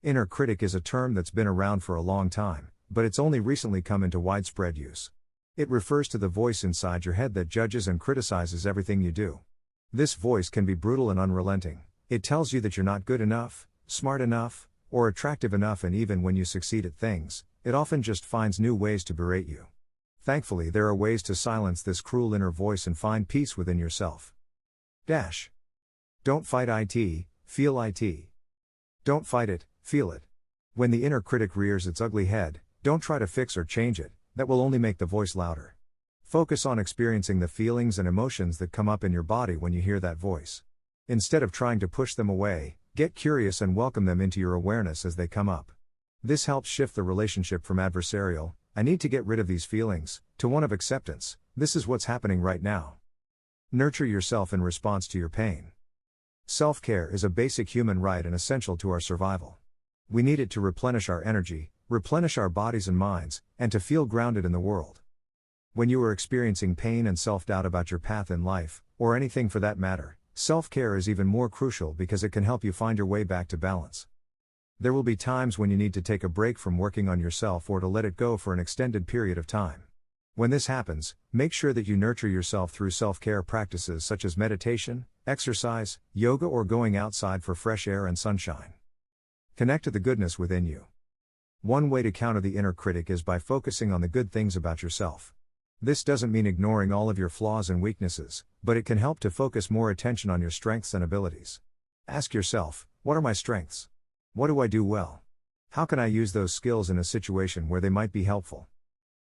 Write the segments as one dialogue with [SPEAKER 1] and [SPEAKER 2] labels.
[SPEAKER 1] Inner critic is a term that's been around for a long time, but it's only recently come into widespread use. It refers to the voice inside your head that judges and criticizes everything you do. This voice can be brutal and unrelenting. It tells you that you're not good enough, smart enough, or attractive enough, and even when you succeed at things, it often just finds new ways to berate you. Thankfully, there are ways to silence this cruel inner voice and find peace within yourself. Don't fight it, feel it. Don't fight it, feel it. When the inner critic rears its ugly head, don't try to fix or change it, that will only make the voice louder. Focus on experiencing the feelings and emotions that come up in your body when you hear that voice. Instead of trying to push them away, get curious and welcome them into your awareness as they come up. This helps shift the relationship from adversarial, "I need to get rid of these feelings," to one of acceptance, "This is what's happening right now." Nurture yourself in response to your pain. Self-care is a basic human right and essential to our survival. We need it to replenish our energy, replenish our bodies and minds, and to feel grounded in the world. When you are experiencing pain and self-doubt about your path in life, or anything for that matter, self-care is even more crucial because it can help you find your way back to balance. There will be times when you need to take a break from working on yourself or to let it go for an extended period of time. When this happens, make sure that you nurture yourself through self-care practices such as meditation, exercise, yoga, or going outside for fresh air and sunshine. Connect to the goodness within you. One way to counter the inner critic is by focusing on the good things about yourself. This doesn't mean ignoring all of your flaws and weaknesses, but it can help to focus more attention on your strengths and abilities. Ask yourself, what are my strengths? What do I do well? How can I use those skills in a situation where they might be helpful?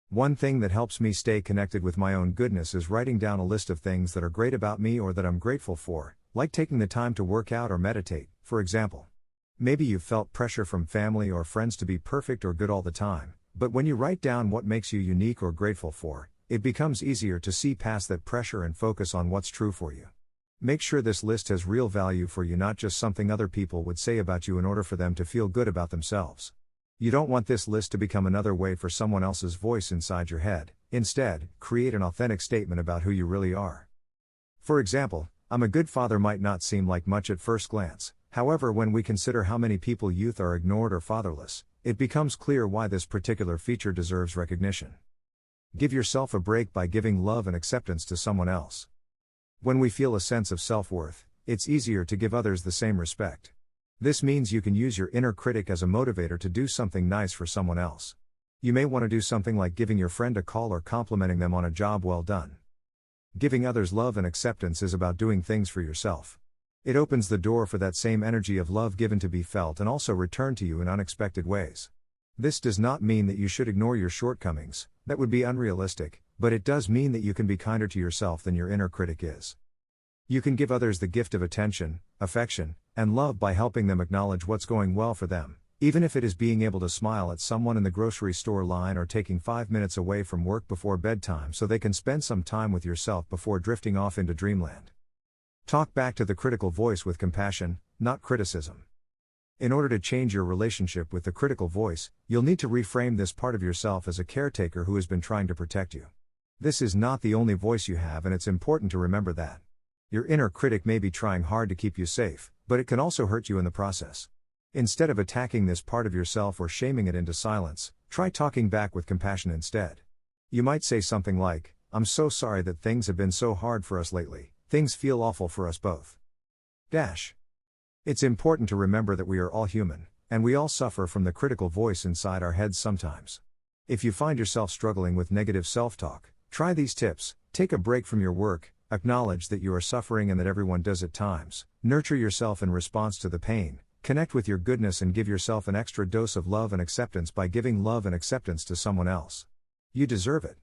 [SPEAKER 1] One thing that helps me stay connected with my own goodness is writing down a list of things that are great about me or that I'm grateful for, like taking the time to work out or meditate, for example. Maybe you've felt pressure from family or friends to be perfect or good all the time, but when you write down what makes you unique or grateful for, it becomes easier to see past that pressure and focus on what's true for you. Make sure this list has real value for you, not just something other people would say about you in order for them to feel good about themselves. You don't want this list to become another way for someone else's voice inside your head. Instead, create an authentic statement about who you really are. For example, "I'm a good father" might not seem like much at first glance. However, when we consider how many people youth are ignored or fatherless, it becomes clear why this particular feature deserves recognition. Give yourself a break by giving love and acceptance to someone else. When we feel a sense of self-worth, it's easier to give others the same respect. This means you can use your inner critic as a motivator to do something nice for someone else. You may want to do something like giving your friend a call or complimenting them on a job well done. Giving others love and acceptance is about doing things for yourself. It opens the door for that same energy of love given to be felt and also returned to you in unexpected ways. This does not mean that you should ignore your shortcomings, that would be unrealistic, but it does mean that you can be kinder to yourself than your inner critic is. You can give others the gift of attention, affection, and love by helping them acknowledge what's going well for them, even if it is being able to smile at someone in the grocery store line or taking 5 minutes away from work before bedtime so they can spend some time with yourself before drifting off into dreamland. Talk back to the critical voice with compassion, not criticism. In order to change your relationship with the critical voice, you'll need to reframe this part of yourself as a caretaker who has been trying to protect you. This is not the only voice you have, and it's important to remember that. Your inner critic may be trying hard to keep you safe, but it can also hurt you in the process. Instead of attacking this part of yourself or shaming it into silence, try talking back with compassion instead. You might say something like, "I'm so sorry that things have been so hard for us lately. Things feel awful for us both." It's important to remember that we are all human, and we all suffer from the critical voice inside our heads sometimes. If you find yourself struggling with negative self-talk, try these tips. Take a break from your work, acknowledge that you are suffering and that everyone does at times, nurture yourself in response to the pain, connect with your goodness, and give yourself an extra dose of love and acceptance by giving love and acceptance to someone else. You deserve it.